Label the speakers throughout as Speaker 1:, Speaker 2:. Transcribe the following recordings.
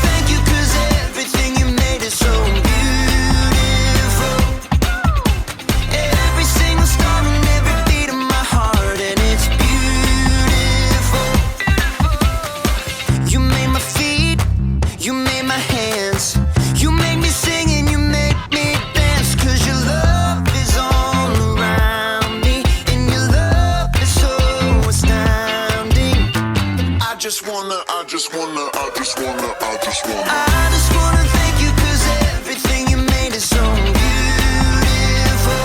Speaker 1: thank you 'cause everything you made is so beautiful. Every single star and every beat of my heart, and it's beautiful. You made my feet, you made my hands, you made me sing and you made me dance. 'Cause your love is all around me, and your love is so astounding. I just wanna thank you 'cause everything you made is so beautiful.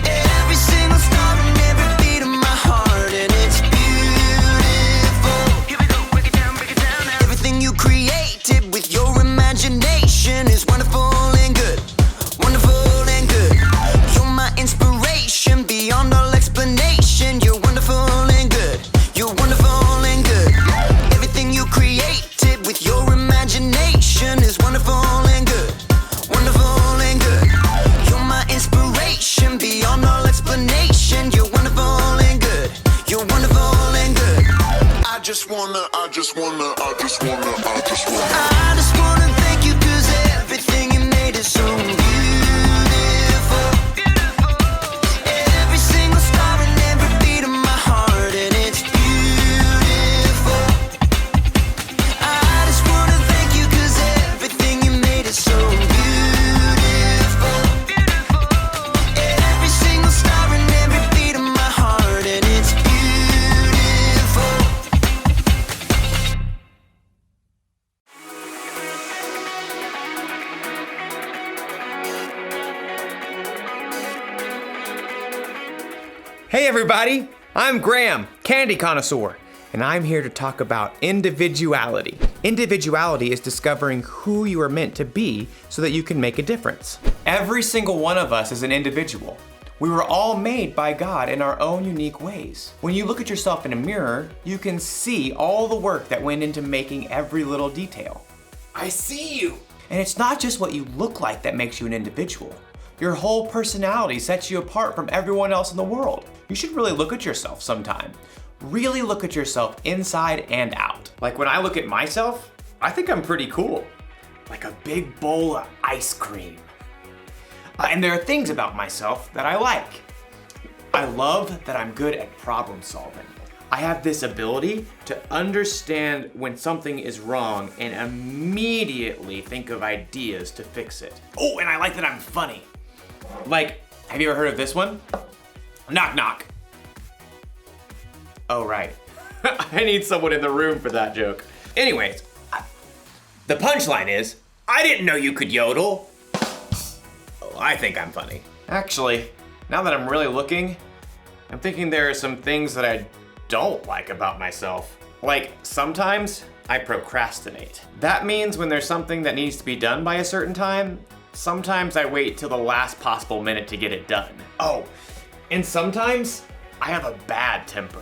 Speaker 1: Every single star and every beat of my heart, and it's beautiful. Here we go, break it down now. Everything you created with your imagination is wonderful and good, wonderful and good. You're my inspiration beyond all explanation. You're wonderful and good, you're wonderful and good. Everything you created with your imagination is wonderful and good, wonderful and good. You're my inspiration beyond all explanation. You're wonderful and good, you're wonderful and good. I just wanna thank you 'cause everything you made is so beautiful. Every single star and every beat of my heart, and it's beautiful. I just wanna thank you 'cause everything you made is so beautiful. Every single star and every beat of my heart, and it's beautiful.
Speaker 2: Hey everybody, I'm Graham, candy connoisseur, and I'm here to talk about individuality. Individuality is discovering who you are meant to be so that you can make a difference. Every single one of us is an individual. We were all made by God in our own unique ways. When you look at yourself in a mirror, you can see all the work that went into making every little detail. I see you! And it's not just what you look like that makes you an individual. Your whole personality sets you apart from everyone else in the world. You should really look at yourself sometime. Really look at yourself inside and out. Like when I look at myself, I think I'm pretty cool. Like a big bowl of ice cream. And there are things about myself that I like. I love that I'm good at problem solving. I have this ability to understand when something is wrong and immediately think of ideas to fix it. Oh, and I like that I'm funny. Like, have you ever heard of this one? Knock, knock. Oh, right. I need someone in the room for that joke. Anyways, the punchline is, I didn't know you could yodel. Oh, I think I'm funny. Actually, now that I'm really looking, I'm thinking there are some things that I don't like about myself. Like, sometimes I procrastinate. That means when there's something that needs to be done by a certain time, sometimes I wait till the last possible minute to get it done. Oh, and sometimes I have a bad temper.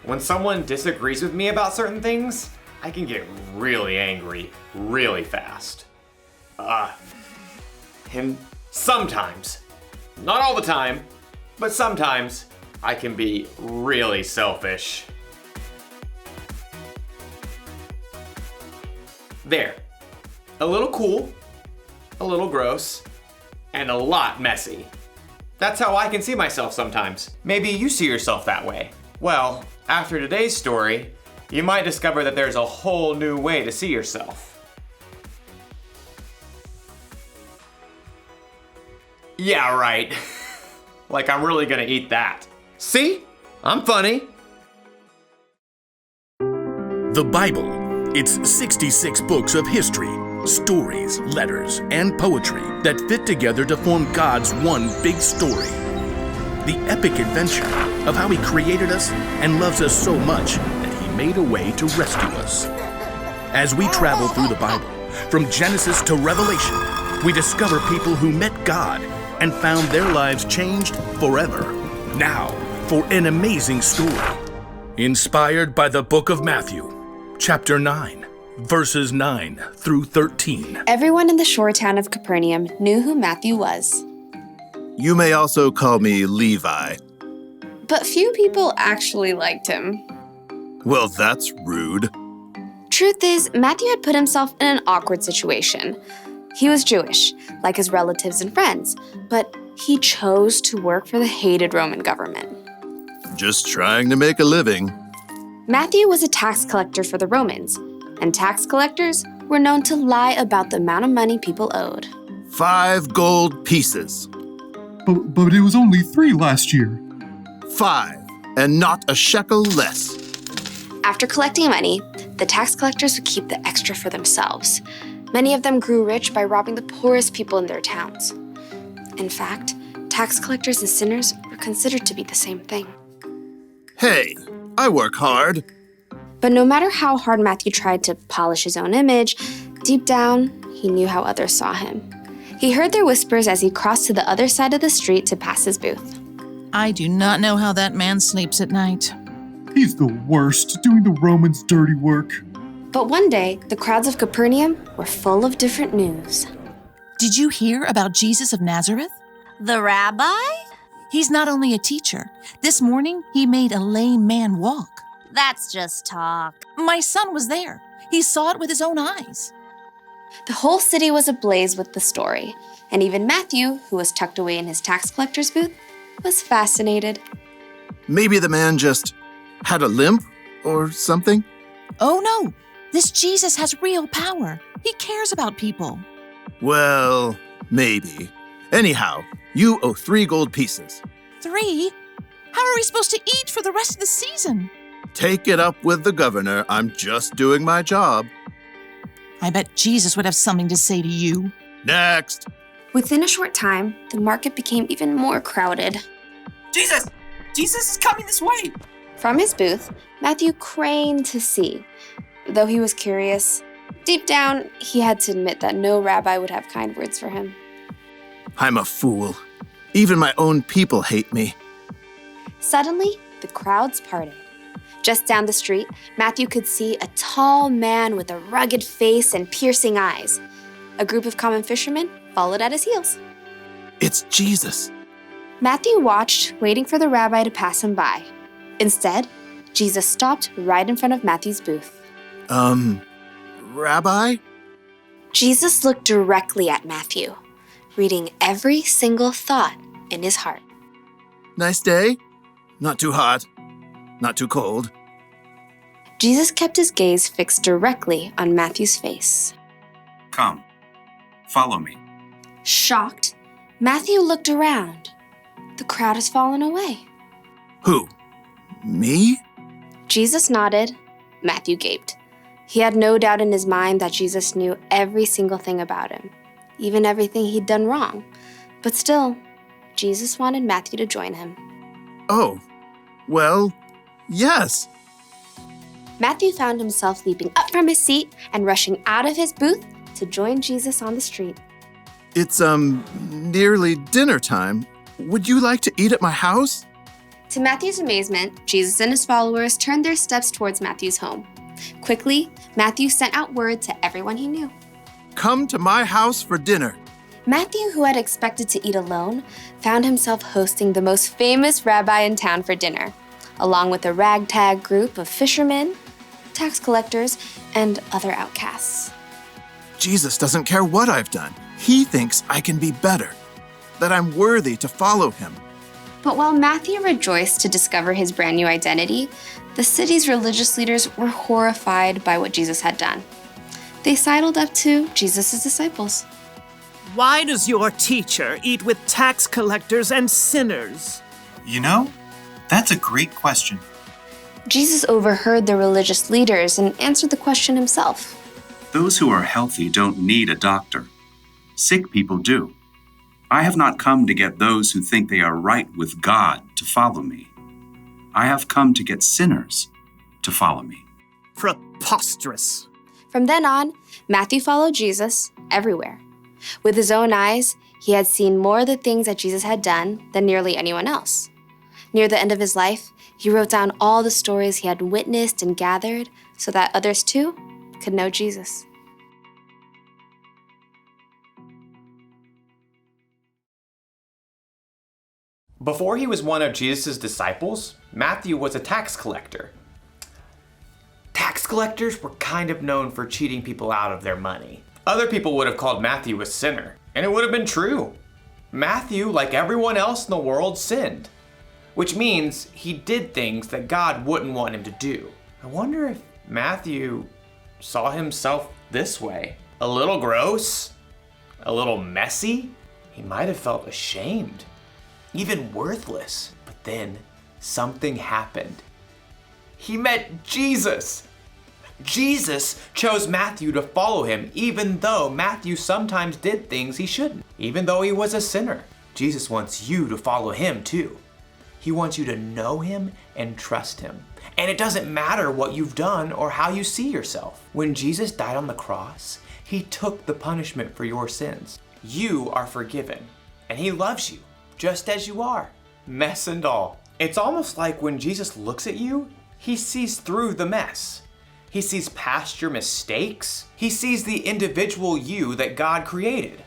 Speaker 2: When someone disagrees with me about certain things, I can get really angry really fast. And sometimes, not all the time, but sometimes I can be really selfish. There. A little cool, a little gross, and a lot messy. That's how I can see myself sometimes. Maybe you see yourself that way. Well, after today's story, you might discover that there's a whole new way to see yourself. Yeah, right. Like I'm really gonna eat that. See? I'm funny.
Speaker 3: The Bible. It's 66 books of history, stories, letters, and poetry that fit together to form God's one big story. The epic adventure of how He created us and loves us so much that He made a way to rescue us. As we travel through the Bible, from Genesis to Revelation, we discover people who met God and found their lives changed forever. Now, for an amazing story. Inspired by the book of Matthew, chapter 9, verses 9 through 13.
Speaker 4: Everyone in the shore town of Capernaum knew who Matthew was.
Speaker 5: You may also call me Levi.
Speaker 4: But few people actually liked him.
Speaker 3: Well, that's rude.
Speaker 4: Truth is, Matthew had put himself in an awkward situation. He was Jewish, like his relatives and friends, but he chose to work for the hated Roman government.
Speaker 3: Just trying to make a living.
Speaker 4: Matthew was a tax collector for the Romans, and tax collectors were known to lie about the amount of money people owed.
Speaker 3: 5 gold pieces.
Speaker 5: But it was only 3 last year.
Speaker 3: 5, and not a shekel less.
Speaker 4: After collecting money, the tax collectors would keep the extra for themselves. Many of them grew rich by robbing the poorest people in their towns. In fact, tax collectors and sinners were considered to be the same thing.
Speaker 3: Hey, I work hard.
Speaker 4: But no matter how hard Matthew tried to polish his own image, deep down, he knew how others saw him. He heard their whispers as he crossed to the other side of the street to pass his booth.
Speaker 6: I do not know how that man sleeps at night.
Speaker 5: He's the worst, doing the Romans' dirty work.
Speaker 4: But one day, the crowds of Capernaum were full of different news.
Speaker 6: Did you hear about Jesus of Nazareth?
Speaker 7: The rabbi?
Speaker 6: He's not only a teacher. This morning, he made a lame man walk.
Speaker 7: That's just talk.
Speaker 6: My son was there. He saw it with his own eyes.
Speaker 4: The whole city was ablaze with the story, and even Matthew, who was tucked away in his tax collector's booth, was fascinated.
Speaker 3: Maybe the man just had a limp or something?
Speaker 6: Oh no, this Jesus has real power. He cares about people.
Speaker 3: Well, maybe. Anyhow, you owe 3 gold pieces.
Speaker 6: 3? How are we supposed to eat for the rest of the season?
Speaker 3: Take it up with the governor. I'm just doing my job.
Speaker 6: I bet Jesus would have something to say to you.
Speaker 3: Next.
Speaker 4: Within a short time, the market became even more crowded.
Speaker 8: Jesus! Jesus is coming this way!
Speaker 4: From his booth, Matthew craned to see. Though he was curious, deep down, he had to admit that no rabbi would have kind words for him.
Speaker 3: I'm a fool. Even my own people hate me.
Speaker 4: Suddenly, the crowds parted. Just down the street, Matthew could see a tall man with a rugged face and piercing eyes. A group of common fishermen followed at his heels.
Speaker 3: It's Jesus.
Speaker 4: Matthew watched, waiting for the rabbi to pass him by. Instead, Jesus stopped right in front of Matthew's booth.
Speaker 3: Rabbi?
Speaker 4: Jesus looked directly at Matthew, reading every single thought in his heart.
Speaker 3: Nice day? Not too hot. Not too cold.
Speaker 4: Jesus kept his gaze fixed directly on Matthew's face.
Speaker 8: Come, follow me.
Speaker 4: Shocked, Matthew looked around. The crowd has fallen away.
Speaker 3: Who? Me?
Speaker 4: Jesus nodded. Matthew gaped. He had no doubt in his mind that Jesus knew every single thing about him, even everything he'd done wrong. But still, Jesus wanted Matthew to join him.
Speaker 3: Oh, well, yes.
Speaker 4: Matthew found himself leaping up from his seat and rushing out of his booth to join Jesus on the street.
Speaker 3: It's, nearly dinner time. Would you like to eat at my house?
Speaker 4: To Matthew's amazement, Jesus and his followers turned their steps towards Matthew's home. Quickly, Matthew sent out word to everyone he knew.
Speaker 3: Come to my house for dinner.
Speaker 4: Matthew, who had expected to eat alone, found himself hosting the most famous rabbi in town for dinner, along with a ragtag group of fishermen, tax collectors, and other outcasts.
Speaker 3: Jesus doesn't care what I've done. He thinks I can be better, that I'm worthy to follow him.
Speaker 4: But while Matthew rejoiced to discover his brand new identity, the city's religious leaders were horrified by what Jesus had done. They sidled up to Jesus' disciples.
Speaker 9: Why does your teacher eat with tax collectors and sinners?
Speaker 8: You know, that's a great question.
Speaker 4: Jesus overheard the religious leaders and answered the question himself.
Speaker 10: Those who are healthy don't need a doctor. Sick people do. I have not come to get those who think they are right with God to follow me. I have come to get sinners to follow me.
Speaker 9: Preposterous.
Speaker 4: From then on, Matthew followed Jesus everywhere. With his own eyes, he had seen more of the things that Jesus had done than nearly anyone else. Near the end of his life, he wrote down all the stories he had witnessed and gathered so that others too could know Jesus.
Speaker 2: Before he was one of Jesus' disciples, Matthew was a tax collector. Tax collectors were kind of known for cheating people out of their money. Other people would have called Matthew a sinner, and it would have been true. Matthew, like everyone else in the world, sinned, which means he did things that God wouldn't want him to do. I wonder if Matthew saw himself this way. A little gross, a little messy. He might have felt ashamed, even worthless. But then something happened. He met Jesus. Jesus chose Matthew to follow him, even though Matthew sometimes did things he shouldn't, even though he was a sinner. Jesus wants you to follow him too. He wants you to know him and trust him. And it doesn't matter what you've done or how you see yourself. When Jesus died on the cross, he took the punishment for your sins. You are forgiven, and he loves you just as you are, mess and all. It's almost like when Jesus looks at you, he sees through the mess. He sees past your mistakes. He sees the individual you that God created.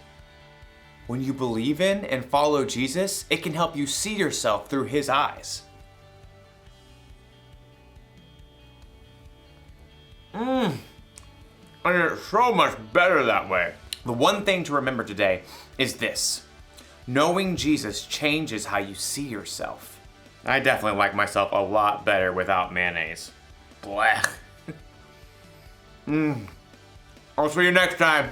Speaker 2: When you believe in and follow Jesus, it can help you see yourself through his eyes. And it's so much better that way. The one thing to remember today is this. Knowing Jesus changes how you see yourself. I definitely like myself a lot better without mayonnaise. Blech. I'll see you next time.